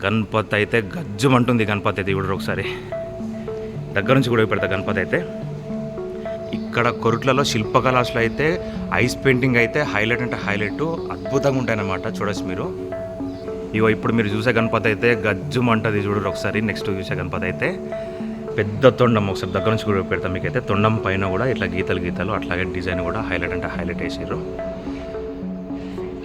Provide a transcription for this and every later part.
గణపతి అయితే గజ్జుమంటుంది. గణపతి అయితే ఇప్పుడు ఒకసారి దగ్గర నుంచి కూడా పెడతా. గణపతి అయితే ఇక్కడ కొరుట్లలో శిల్పకళాశాల అయితే ఐస్ పెయింటింగ్ అయితే హైలైట్ అంటే హైలైట్ అద్భుతంగా ఉంటాయన్నమాట. చూడొచ్చు మీరు. ఇగో ఇప్పుడు మీరు చూసే గణపతి అయితే గజ్జుమంటది చూడరు ఒకసారి. నెక్స్ట్ చూసే గణపతి అయితే పెద్ద తొండం, ఒకసారి దగ్గర నుంచి కూడా పెడతాం మీకైతే. తొండం పైన కూడా ఇట్లా గీతలు అట్లాగే డిజైన్ కూడా హైలైట్ అంటే హైలైట్ వేసారు.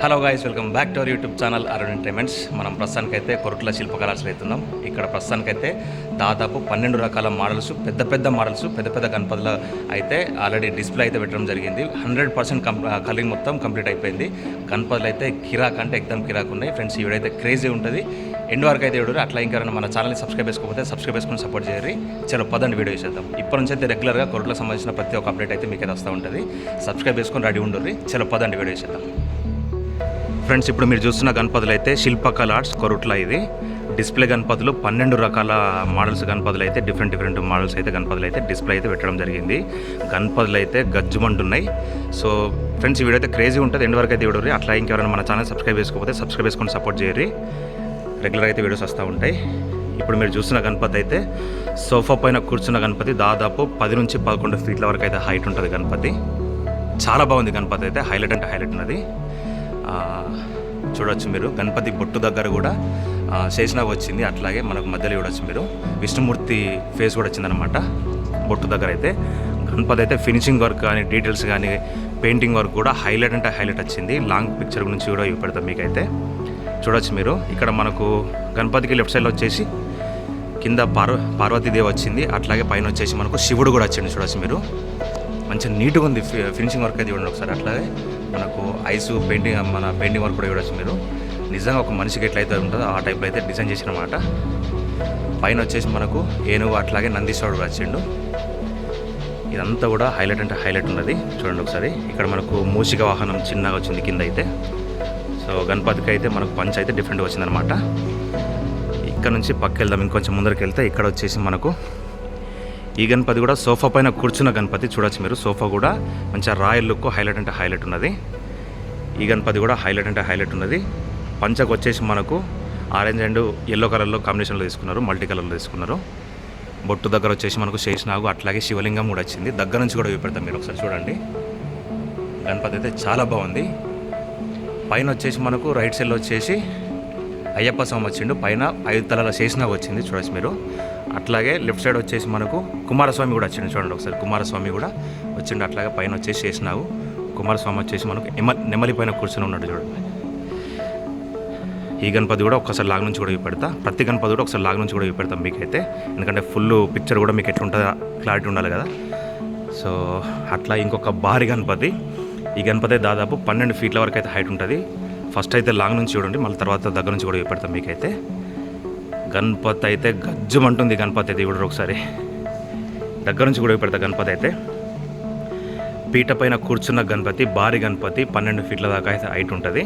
Hello guys, welcome back to our YouTube channel Arun entertainments. మనం ప్రస్తుతానికైతే కొరుట్ల శిల్పకళాశాల అవుతున్నాం. ఇక్కడ ప్రస్తుతానికైతే దాదాపు 12 రకాల మోడల్స్, పెద్ద మోడల్స్, పెద్ద గణపతులు అయితే ఆల్రెడీ డిస్ప్లే అయితే పెట్టడం జరిగింది. 100% కలరింగ్ మొత్తం కంప్లీట్ అయిపోయింది. గణపతులు అయితే కిరాక్ అంటే ఎక్దమ్ కిరాక్ ఉన్నాయి ఫ్రెండ్స్. ఈ వీడియో అయితే క్రేజీ ఉంటుంది. ఎండ్ వరకు అయితే వీడియో అట్లా ఇంకా మన ఛానల్ని సబ్స్క్రైబ్ చేసుకోకపోతే సబ్స్క్రైబ్ చేసుకుని సపోర్ట్ చేయరు. చలో పదండి వీడియో చేద్దాం. ఇప్పటి నుంచి అయితే రెగ్యులర్గా కొరుట్లకు సంబంధించిన ప్రతి ఒక్క అప్డేట్ అయితే మీకు అయితే వస్తూ ఉంటుంది. సబ్స్క్రైబ్ చేసుకొని రెడీ ఉండరు. చలో పదండి వీడియో చేద్దాం. ఫ్రెండ్స్, ఇప్పుడు మీరు చూస్తున్న గణపతులు అయితే శిల్పకళ ఆర్ట్స్ కొరుట్ల. ఇది డిస్ప్లే గణపతులు 12 రకాల మోడల్స్ గణపతులు అయితే డిఫరెంట్ మోడల్స్ అయితే గణపతులు అయితే డిస్ప్లే అయితే పెట్టడం జరిగింది. గణపతులు అయితే గజ్జుమంటున్నాయి. సో ఫ్రెండ్స్, ఈ వీడియో అయితే క్రేజీ ఉంటుంది. ఎండ్ వరకు అయితే వీడియో అట్లా ఇంకెవరైనా మన ఛానల్ సబ్స్క్రైబ్ చేసుకోకపోతే సబ్స్క్రైబ్ చేసుకొని సపోర్ట్ చేయరు. రెగ్యులర్ అయితే వీడియోస్ వస్తూ ఉంటాయి. ఇప్పుడు మీరు చూస్తున్న గణపతి అయితే సోఫా పైన కూర్చున్న గణపతి. దాదాపు 10 నుంచి 11 ఫీట్ల వరకు అయితే హైట్ ఉంటుంది గణపతి. చాలా బాగుంది గణపతి అయితే. హైలైట్ అంటే హైలైట్ ఉన్నది. చూడొచ్చు మీరు. గణపతి బొట్టు దగ్గర కూడా శేషనాగ్ వచ్చింది. అట్లాగే మనకు మధ్యలో చూడొచ్చు మీరు విష్ణుమూర్తి ఫేస్ కూడా వచ్చిందనమాట బొట్టు దగ్గర అయితే. గణపతి అయితే ఫినిషింగ్ వర్క్ కానీ డీటెయిల్స్ కానీ పెయింటింగ్ వర్క్ కూడా హైలైట్ అంటే హైలైట్ వచ్చింది. లాంగ్ పిక్చర్ గురించి కూడా పెడతాం మీకైతే. చూడొచ్చు మీరు. ఇక్కడ మనకు గణపతికి లెఫ్ట్ సైడ్లో వచ్చేసి కింద పార్వతీదేవి వచ్చింది. అట్లాగే పైన వచ్చేసి మనకు శివుడు కూడా వచ్చింది. చూడొచ్చు మీరు. మంచిగా నీట్గా ఉంది ఫినిషింగ్ వర్క్ అయితే చూడండి ఒకసారి. అట్లాగే మనకు ఐస్ పెయింటింగ్ వర్క్ కూడా చూడొచ్చు మీరు. నిజంగా ఒక మనిషికి ఎట్లయితే ఉంటుందో ఆ టైప్లో అయితే డిజైన్ చేసినమాట. పైన వచ్చేసి మనకు ఏనుగు అట్లాగే నందీశ్వరుడు వచ్చిండు. ఇదంతా కూడా హైలైట్ అంటే హైలైట్ ఉన్నది. చూడండి ఒకసారి. ఇక్కడ మనకు మూషిక వాహనం చిన్నగా వచ్చింది కింద అయితే. సో గణపతికి అయితే మనకు పంచ్ అయితే డిఫరెంట్గా వచ్చిందనమాట. ఇక్కడ నుంచి పక్క వెళ్దాం. ఇంకొంచెం ముందరికి వెళ్తే ఇక్కడ వచ్చేసి మనకు ఈ గణపతి కూడా సోఫా పైన కూర్చున్న గణపతి. చూడొచ్చు మీరు. సోఫా కూడా మంచిగా రాయల్ లుక్ హైలైట్ అంటే హైలైట్ ఉన్నది. ఈ గణపతి కూడా హైలైట్ అంటే హైలైట్ ఉన్నది. పంచకు వచ్చేసి మనకు ఆరెంజ్ అండ్ ఎల్లో కలర్లో కాంబినేషన్లో తీసుకున్నారు, మల్టీ కలర్లో తీసుకున్నారు. బొట్టు దగ్గర వచ్చేసి మనకు శేషనాగు అట్లాగే శివలింగం కూడా వచ్చింది. దగ్గర నుంచి కూడా చూపెడతాం మీరు ఒకసారి చూడండి. గణపతి అయితే చాలా బాగుంది. పైన వచ్చేసి మనకు రైట్ సైడ్లో వచ్చేసి అయ్యప్ప స్వామి వచ్చిండు. పైన 5 తలల శేషనాగు వచ్చింది. చూడొచ్చు మీరు. అట్లాగే లెఫ్ట్ సైడ్ వచ్చేసి మనకు కుమారస్వామి కూడా వచ్చిండు. చూడండి ఒకసారి. కుమారస్వామి కూడా వచ్చిండు. అట్లాగే పైన వచ్చేసి శేషనాగు. కుమారస్వామి వచ్చేసి మనకు నెమలి పైన కూర్చొని ఉన్నాడు. చూడండి. ఈ గణపతి కూడా ఒక్కసారి లాగ్ నుంచి కూడా చూపెడతా. ప్రతి గణపతి కూడా ఒకసారి లాగ్ నుంచి కూడా చూపెడతాం మీకైతే. ఎందుకంటే ఫుల్ పిక్చర్ కూడా మీకు ఎట్లుంటుందో క్లారిటీ ఉండాలి కదా. సో అట్లా ఇంకొక భారీ గణపతి. ఈ గణపతి దాదాపు 12 ఫీట్ల వరకు అయితే హైట్ ఉంటుంది. ఫస్ట్ అయితే లాంగ్ నుంచి చూడండి, మళ్ళీ తర్వాత దగ్గర నుంచి కూడా చూపెడతాం మీకైతే. గణపతి అయితే గజ్జుమంటుంది. గణపతి అయితే ఇప్పుడు ఒకసారి దగ్గర నుంచి కూడా పెడతా. గణపతి అయితే పీట పైన కూర్చున్న గణపతి, భారీ గణపతి. 12 ఫీట్ల దాకా అయితే హైట్ ఉంటుంది.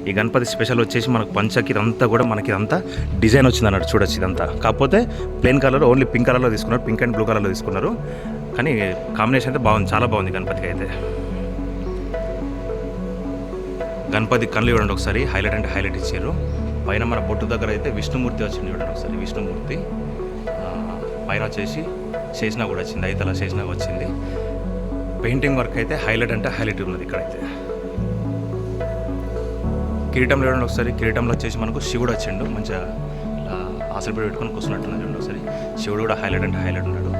ఈ గణపతి స్పెషల్ వచ్చేసి మనకు పంచకి ఇదంతా కూడా మనకి ఇదంతా డిజైన్ వచ్చింది అన్నట్టు. చూడొచ్చు ఇదంతా. కాకపోతే ప్లెయిన్ కలర్ ఓన్లీ పింక్ కలర్లో తీసుకున్నారు. పింక్ అండ్ బ్లూ కలర్లో తీసుకున్నారు. కానీ కాంబినేషన్ అయితే బాగుంది, చాలా బాగుంది గణపతికి అయితే. గణపతి కళ్ళు చూడండి ఒకసారి. హైలైట్ అంటే హైలైట్ ఇచ్చారు. పైన మన బొట్టు దగ్గర అయితే విష్ణుమూర్తి వచ్చింది. చూడండి ఒకసారి. విష్ణుమూర్తి పైన వచ్చేసి శేషనాగ్ కూడా వచ్చింది. 5 తల శేషనాగ్ వచ్చింది. పెయింటింగ్ వర్క్ అయితే హైలైట్ అంటే హైలైట్ ఉన్నది ఇక్కడైతే. కిరీటంలో చూడండి ఒకసారి. కిరీటంలో వచ్చేసి మనకు శివుడు వచ్చిండు. మంచిగా ఆసరిపడి పెట్టుకొని కూర్చున్నట్టున్నది. చూడండి ఒకసారి. శివుడు కూడా హైలైట్ అంటే హైలైట్ ఉన్నాడు.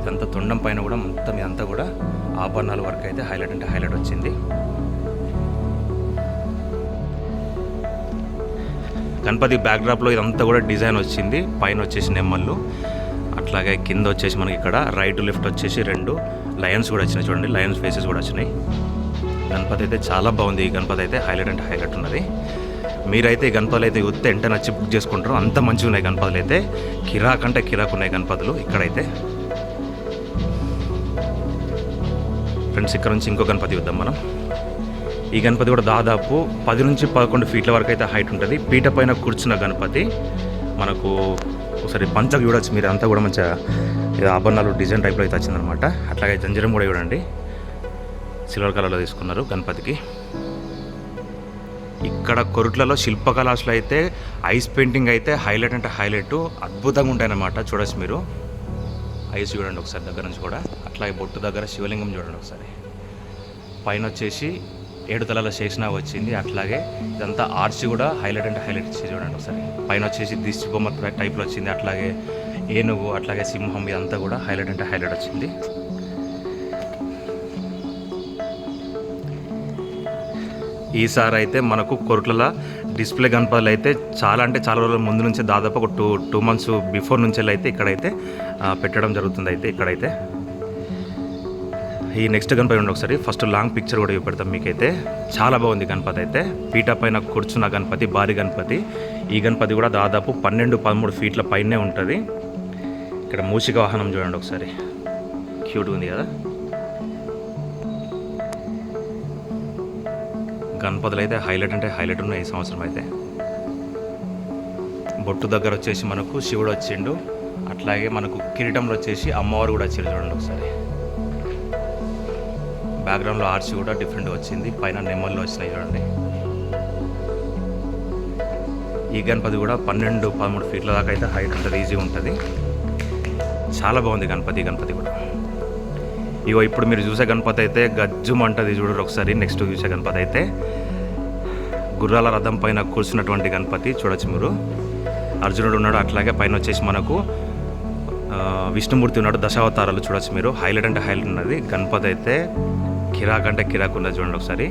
ఇదంతా తొండం పైన కూడా మొత్తం ఇదంతా కూడా ఆభరణాల వర్క్ అయితే హైలైట్ అంటే హైలైట్ వచ్చింది. గణపతి బ్యాక్డ్రాప్లో ఇదంతా కూడా డిజైన్ వచ్చింది. పైన వచ్చేసి నెమ్మళ్ళు, అట్లాగే కింద వచ్చేసి మనకి ఇక్కడ రైట్ లెఫ్ట్ వచ్చేసి 2 లయన్స్ కూడా వచ్చినాయి. చూడండి, లయన్స్ ఫేసెస్ కూడా వచ్చినాయి. గణపతి అయితే చాలా బాగుంది. ఈ గణపతి అయితే హైలైట్ అంటే హైలైట్ ఉన్నది. మీరైతే ఈ గణపతులు అయితే వస్తే వెంటనే నచ్చి బుక్ చేసుకుంటారు. అంత మంచిగా ఉన్నాయి గణపతులు అయితే. కిరాక్ అంటే కిరాక్ ఉన్నాయి గణపతులు ఇక్కడైతే. ఫ్రెండ్స్, ఇక్కడ నుంచి ఇంకో గణపతి చూద్దాం మనం. ఈ గణపతి కూడా దాదాపు 10 నుంచి 11 ఫీట్ల వరకు అయితే హైట్ ఉంటుంది. పీట పైన కూర్చున్న గణపతి. మనకు ఒకసారి పంచకు చూడొచ్చు మీరు. అంతా కూడా మంచిగా ఆభరణాలు డిజైన్ టైప్లో అయితే వచ్చిందనమాట. అట్లాగే జంజరం కూడా చూడండి, సిల్వర్ కలర్లో తీసుకున్నారు గణపతికి. ఇక్కడ కొరుట్లలో శిల్పకళాశాల అయితే ఐస్ పెయింటింగ్ అయితే హైలైట్ అంటే హైలైట్, అద్భుతంగా ఉంటాయన్నమాట. చూడొచ్చు మీరు ఐస్ చూడండి ఒకసారి దగ్గర నుంచి కూడా. అట్లాగే బొట్టు దగ్గర శివలింగం చూడండి ఒకసారి. పైన వచ్చేసి 7 తలల శేషనాగ్ వచ్చింది. అట్లాగే ఇదంతా ఆర్చి కూడా హైలైట్ అంటే హైలైట్ ఇచ్చి చూడండి ఒకసారి. పైన వచ్చేసి దిష్టి బొమ్మ టైప్లో వచ్చింది. అట్లాగే ఏనుగు, అట్లాగే సింహం, ఇదంతా కూడా హైలైట్ అంటే హైలైట్ వచ్చింది. ఈసారి అయితే మనకు కొరుట్ల డిస్ప్లే గణపతులు అయితే చాలా అంటే చాలా రోజుల ముందు నుంచి, దాదాపు ఒక టూ మంత్స్ బిఫోర్ నుంచి అయితే ఇక్కడైతే పెట్టడం జరుగుతుంది. అయితే ఇక్కడైతే ఈ నెక్స్ట్ గణపతి ఉండి ఒకసారి ఫస్ట్ లాంగ్ పిక్చర్ కూడా చూపెడతాం మీకైతే. చాలా బాగుంది గణపతి అయితే. పీట పైన కూర్చున్న గణపతి, భారీ గణపతి. ఈ గణపతి కూడా దాదాపు 12-13 ఫీట్ల పైనే ఉంటుంది. ఇక్కడ మూషిక వాహనం చూడండి ఒకసారి, క్యూట్గా ఉంది కదా. గణపతులు అయితే హైలైట్ అంటే హైలైట్ ఉన్నాయి ఈ సంవత్సరం అయితే. బొట్టు దగ్గర వచ్చేసి మనకు శివుడు వచ్చిండు. అట్లాగే మనకు కిరీటంలో వచ్చేసి అమ్మవారు కూడా వచ్చారు చూడండి ఒకసారి. బ్యాక్గ్రౌండ్లో ఆర్చి కూడా డిఫరెంట్గా వచ్చింది. పైన నెమ్మల్లో వచ్చినాయి చూడండి. ఈ గణపతి కూడా 12-13 ఫీట్ల దాకా అయితే హైట్ ఉంటుంది, ఈజీగా ఉంటుంది. చాలా బాగుంది గణపతి కూడా. ఇగో ఇప్పుడు మీరు చూసే గణపతి అయితే గజ్జుమంటది చూడరు ఒకసారి. నెక్స్ట్ చూసే గణపతి అయితే గుర్రాల రథం పైన కూర్చున్నటువంటి గణపతి చూడొచ్చు మీరు. అర్జునుడు ఉన్నాడు. అట్లాగే పైన వచ్చేసి మనకు విష్ణుమూర్తి ఉన్నాడు. దశావతారాలు చూడొచ్చు మీరు. హైలైట్ అంటే హైలైట్ ఉన్నది గణపతి అయితే. కిరాక్ అంటే కిరాక్ ఉన్నది చూడండి ఒకసారి.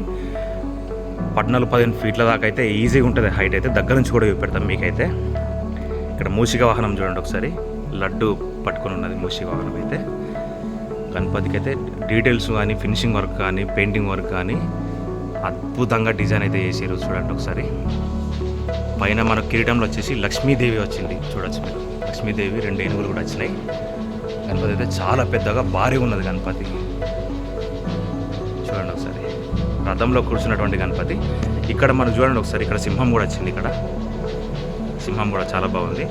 14-15 ఫీట్ల దాకా అయితే ఈజీగా ఉంటుంది హైట్ అయితే. దగ్గర నుంచి కూడా చూపెడతాం మీకైతే. ఇక్కడ మూషిక వాహనం చూడండి ఒకసారి. లడ్డు పట్టుకొని ఉన్నది మూషిక వాహనం అయితే. గణపతికి అయితే డీటెయిల్స్ కానీ, ఫినిషింగ్ వర్క్ కానీ, పెయింటింగ్ వర్క్ కానీ అద్భుతంగా డిజైన్ అయితే చేసారు చూడండి ఒకసారి. పైన మన కిరీటంలో వచ్చేసి లక్ష్మీదేవి వచ్చింది చూడొచ్చు మీరు. లక్ష్మీదేవి 2 ఏనుగులు కూడా వచ్చినాయి. గణపతి అయితే చాలా పెద్దగా భారీగా ఉన్నది గణపతి చూడండి ఒకసారి. రథంలో కూర్చున్నటువంటి గణపతి. ఇక్కడ మనం చూడండి ఒకసారి, ఇక్కడ సింహం కూడా వచ్చింది. ఇక్కడ సింహం కూడా చాలా బాగుంది.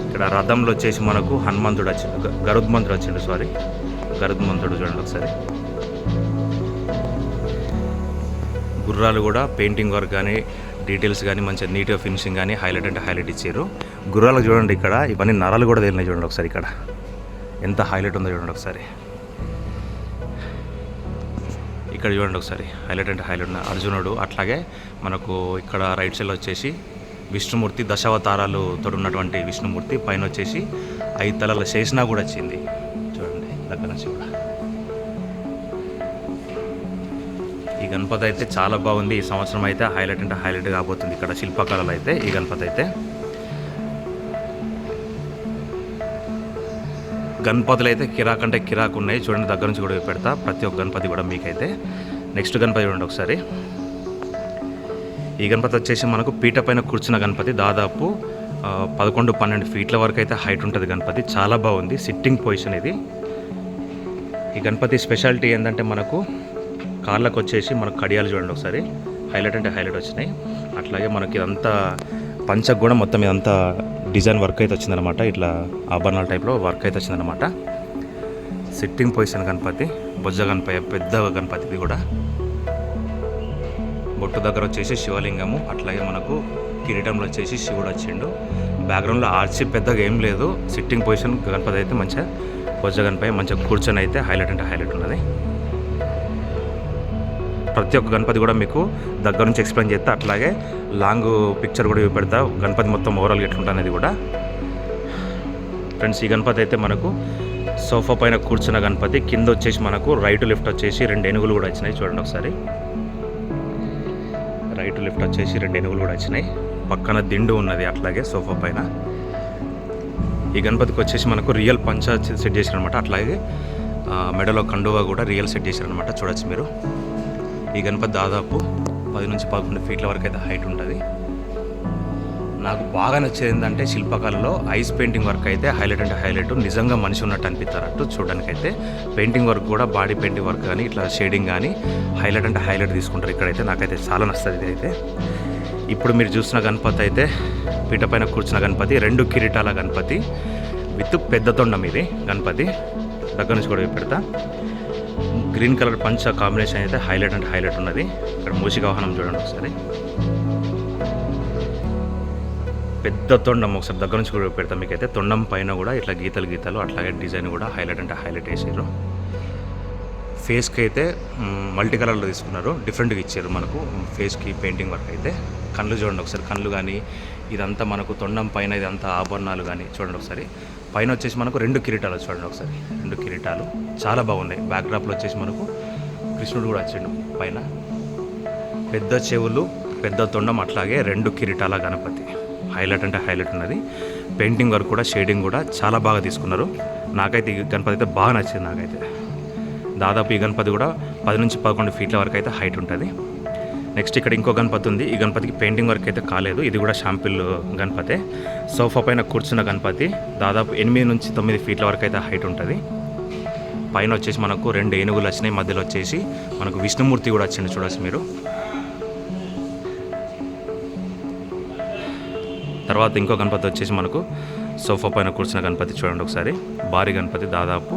ఇక్కడ రథంలో వచ్చేసి మనకు హనుమంతుడు వచ్చిండు, గరుత్మంతుడు వచ్చిండు, గరుత్మంతుడు చూడండి ఒకసారి. గుర్రాలు కూడా పెయింటింగ్ వర్క్ కానీ, డీటెయిల్స్ కానీ మంచిగా నీట్గా ఫినిషింగ్ కానీ హైలైట్ అంటే హైలైట్ ఇచ్చారు. గుర్రాలు చూడండి ఇక్కడ ఇవన్నీ నరాలు కూడా తేలినాయి చూడండి ఒకసారి. ఇక్కడ ఎంత హైలైట్ ఉందో చూడండి ఒకసారి. ఇక్కడ చూడండి ఒకసారి, హైలైట్ అంటే హైలైట్ ఉన్న అర్జునుడు. అట్లాగే మనకు ఇక్కడ రైట్ సైడ్లో వచ్చేసి విష్ణుమూర్తి, దశావతారాలు తోడున్నటువంటి విష్ణుమూర్తి. పైన వచ్చేసి 5 తలల శేషనాగ్ కూడా వచ్చింది చూడండి దగ్గర నుంచి కూడా. ఈ గణపతి అయితే చాలా బాగుంది. ఈ సంవత్సరం అయితే హైలైట్ అంటే హైలైట్ కాబోతుంది ఇక్కడ శిల్పకళలు అయితే. ఈ గణపతి అయితే గణపతులు అయితే కిరాక్ అంటే కిరాక్ ఉన్నాయి చూడండి. దగ్గర నుంచి కూడా పెడతా ప్రతి ఒక్క గణపతి కూడా మీకైతే. నెక్స్ట్ గణపతి చూడండి ఒకసారి. ఈ గణపతి వచ్చేసి మనకు పీట పైన కూర్చున్న గణపతి. దాదాపు 11-12 ఫీట్ల వరకు అయితే హైట్ ఉంటుంది గణపతి. చాలా బాగుంది సిట్టింగ్ పొజిషన్ ఇది. ఈ గణపతి స్పెషాలిటీ ఏంటంటే మనకు కార్లకు వచ్చేసి మనకు కడియాలు చూడండి ఒకసారి. హైలైట్ అంటే హైలైట్ వచ్చినాయి. అట్లాగే మనకి ఇదంతా పంచకు కూడా మొత్తం ఇదంతా డిజైన్ వర్క్ అయితే వచ్చిందనమాట. ఇట్లా ఆభరణాల టైప్లో వర్క్ అయితే వచ్చిందనమాట. సిట్టింగ్ పొజిషన్ గణపతి, బొజ్జ గణపతి, పెద్ద గణపతి ఇది కూడా. బొట్టు దగ్గర వచ్చేసి శివలింగము. అట్లాగే మనకు కిరీటంలో వచ్చేసి శివుడు వచ్చిండు. బ్యాక్గ్రౌండ్లో ఆర్చి పెద్దగా ఏం లేదు. సిట్టింగ్ పొజిషన్ గణపతి అయితే మంచిగా బొజ్జ గణపతి మంచిగా కూర్చొని అయితే హైలైట్ అంటే హైలైట్ ఉన్నది. ప్రతి ఒక్క గణపతి కూడా మీకు దగ్గర నుంచి ఎక్స్ప్లెయిన్ చేస్తా. అట్లాగే లాంగ్ పిక్చర్ కూడా చూపెడతా గణపతి మొత్తం ఓవరాల్గా ఎట్లుంటుంది అనేది కూడా. ఫ్రెండ్స్ ఈ గణపతి అయితే మనకు సోఫా పైన కూర్చున్న గణపతి. కింద వచ్చేసి మనకు రైట్ లెఫ్ట్ వచ్చేసి 2 ఏనుగులు కూడా వచ్చినాయి చూడండి ఒకసారి. రైట్ లెఫ్ట్ వచ్చేసి 2 ఏనుగులు కూడా వచ్చినాయి. పక్కన దిండు ఉన్నది అట్లాగే సోఫా పైన. ఈ గణపతికి వచ్చేసి మనకు రియల్ పంచ సెట్ చేశారనమాట. అట్లాగే మెడలో కండువా కూడా రియల్ సెట్ చేశారనమాట చూడొచ్చు మీరు. ఈ గణపతి దాదాపు 10-11 ఫీట్ల వరకు అయితే హైట్ ఉంటుంది. నాకు బాగా నచ్చేది ఏంటంటే శిల్పకళలో ఐస్ పెయింటింగ్ వర్క్ అయితే హైలైట్ అంటే హైలైట్. నిజంగా మనిషి ఉన్నట్టు అనిపిస్తారట్టు చూడడానికైతే. పెయింటింగ్ వర్క్ కూడా బాడీ పెయింటింగ్ వర్క్ కానీ ఇట్లా షేడింగ్ కానీ హైలైట్ అంటే హైలైట్ తీసుకుంటారు ఇక్కడైతే. నాకైతే చాలా నచ్చుతుంది ఇది అయితే. ఇప్పుడు మీరు చూసిన గణపతి అయితే పీట పైన కూర్చున్న గణపతి, 2 కిరీటాల గణపతి విత్ పెద్ద తొండం ఇది గణపతి. దగ్గర నుంచి కూడా పెడతా. గ్రీన్ కలర్ పంచ కాంబినేషన్ అయితే హైలైట్ అంటే హైలైట్ ఉన్నది. ఇక్కడ మూషిక వాహనం చూడండి ఒకసారి, పెద్ద తొండం ఒకసారి దగ్గర నుంచి కూడా పెడతాం మీకైతే. తొండం పైన కూడా ఇట్లా గీతలు అట్లాగే డిజైన్ కూడా హైలైట్ అంటే హైలైట్ వేసారు. ఫేస్కి అయితే మల్టీ కలర్లో తీసుకున్నారు, డిఫరెంట్గా ఇచ్చారు మనకు ఫేస్కి పెయింటింగ్ వర్క్ అయితే. కళ్ళు చూడండి ఒకసారి, కళ్ళు కానీ ఇదంతా మనకు తొండం పైన ఇదంతా ఆభరణాలు కానీ చూడండి ఒకసారి. పైన వచ్చేసి మనకు 2 కిరీటాలు చూడండి ఒకసారి, 2 కిరీటాలు చాలా బాగున్నాయి. బ్యాక్డ్రాప్లో వచ్చేసి మనకు కృష్ణుడు కూడా వచ్చిండు పైన, పెద్ద చెవులు పెద్ద తొండం అట్లాగే 2 కిరీటాల గణపతి హైలైట్ అంటే హైలైట్ ఉన్నది. పెయింటింగ్ వర్క్ కూడా షేడింగ్ కూడా చాలా బాగా తీసుకున్నారు. నాకైతే ఈ గణపతి అయితే బాగా నచ్చింది నాకైతే. దాదాపు ఈ గణపతి కూడా 10 నుంచి 11 ఫీట్ల వరకు అయితే హైట్ ఉంటుంది. నెక్స్ట్ ఇక్కడ ఇంకో గణపతి ఉంది. ఈ గణపతికి పెయింటింగ్ వర్క్ అయితే కాలేదు, ఇది కూడా షాంపిల్ గణపతే. సోఫా పైన కూర్చున్న గణపతి దాదాపు 8 నుంచి 9 ఫీట్ల వరకు అయితే హైట్ ఉంటుంది. పైన వచ్చేసి మనకు 2 ఏనుగులు వచ్చినాయి, మధ్యలో వచ్చేసి మనకు విష్ణుమూర్తి కూడా వచ్చింది చూడొచ్చు మీరు. తర్వాత ఇంకో గణపతి వచ్చేసి మనకు సోఫా పైన కూర్చున్న గణపతి చూడండి ఒకసారి, భారీ గణపతి దాదాపు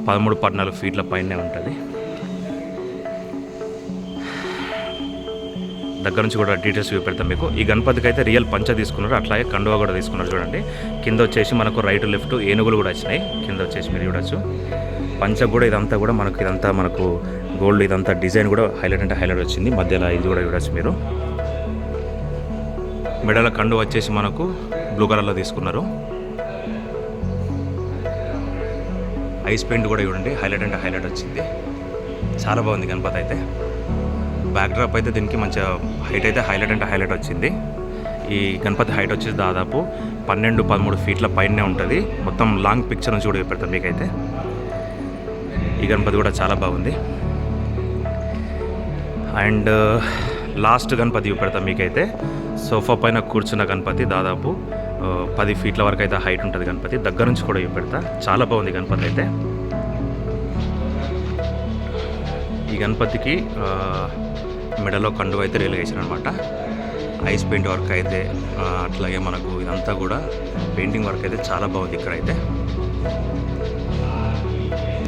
13-14 ఫీట్ల పైనే ఉంటుంది. దగ్గర నుంచి కూడా డీటెయిల్స్ చూపెడతాం మీకు. ఈ గణపతికి అయితే రియల్ పంచ తీసుకున్నారు, అట్లాగే కండువా కూడా తీసుకున్నారు చూడండి. కింద వచ్చేసి మనకు రైట్ లెఫ్ట్ ఏనుగులు కూడా వచ్చినాయి, కింద వచ్చేసి మీరు చూడొచ్చు. పంచ కూడా ఇదంతా కూడా మనకు ఇదంతా మనకు గోల్డ్ ఇదంతా డిజైన్ కూడా హైలైట్ అంటే హైలైట్ వచ్చింది. మధ్యలో ఇది కూడా చూడొచ్చు మీరు. మెడల కండు వచ్చేసి మనకు బ్లూ కలర్లో తీసుకున్నారు. ఐస్ పెయింట్ కూడా చూడండి హైలైట్ అంటే హైలైట్ వచ్చింది, చాలా బాగుంది గణపతి అయితే. బ్యాక్డ్రాప్ అయితే దీనికి మంచిగా హైట్ అయితే హైలైట్ అంటే హైలైట్ వచ్చింది. ఈ గణపతి హైట్ వచ్చేసి దాదాపు 12-13 ఫీట్ల పైనే ఉంటుంది. మొత్తం లాంగ్ పిక్చర్ నుంచి కూడా పెడతాం మీకైతే. ఈ గణపతి కూడా చాలా బాగుంది. అండ్ లాస్ట్ గణపతి చూపెడతాం మీకైతే. సోఫా పైన కూర్చున్న గణపతి దాదాపు 10 ఫీట్ల వరకు అయితే హైట్ ఉంటుంది గణపతి. దగ్గర నుంచి కూడా చూపెడతా, చాలా బాగుంది గణపతి అయితే. ఈ గణపతికి మెడలో కండువ అయితే రియల్గా వేసారు అనమాట. ఐస్ పెయింట్ వర్క్ అయితే అట్లాగే మనకు ఇదంతా కూడా పెయింటింగ్ వర్క్ అయితే చాలా బాగుంది ఇక్కడైతే.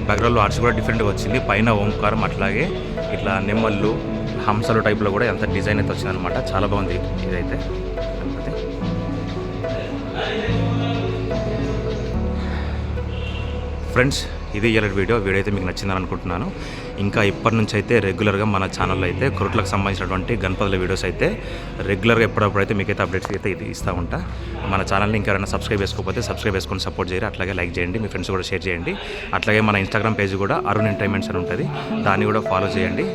బ్యాక్గ్రౌండ్లో ఆర్ట్స్ కూడా డిఫరెంట్గా వచ్చింది. పైన ఓంకారం అట్లాగే ఇట్లా నెమ్మళ్ళు హంసలు టైప్లో కూడా ఎంత డిజైన్ అయితే వచ్చిందనమాట, చాలా బాగుంది ఇదైతే గణపతి. ఫ్రెండ్స్ ఇది ఇలాంటి వీడియో అయితే మీకు నచ్చిందని అనుకుంటున్నాను. ఇంకా ఇప్పటి నుంచి అయితే రెగ్యులర్గా మన ఛానల్లో అయితే కొరట్లకు సంబంధించినటువంటి గణపతుల వీడియోస్ అయితే రెగ్యులర్గా ఎప్పుడప్పుడైతే మీకైతే అప్డేట్స్ అయితే ఇది ఇస్తూ ఉంటా. మన ఛానల్ని ఇంకెవరైనా సబ్స్క్రైబ్ చేసుకోకపోతే సబ్స్క్రైబ్ చేసుకొని సపోర్ట్ చేయరు, అట్లాగే లైక్ చేయండి, మీ ఫ్రెండ్స్ కూడా షేర్ చేయండి. అట్లాగే మన ఇన్స్టాగ్రామ్ పేజ్ కూడా అరుణ్ ఎంటర్టైన్మెంట్స్ అని ఉంటుంది, దాన్ని కూడా ఫాలో చేయండి.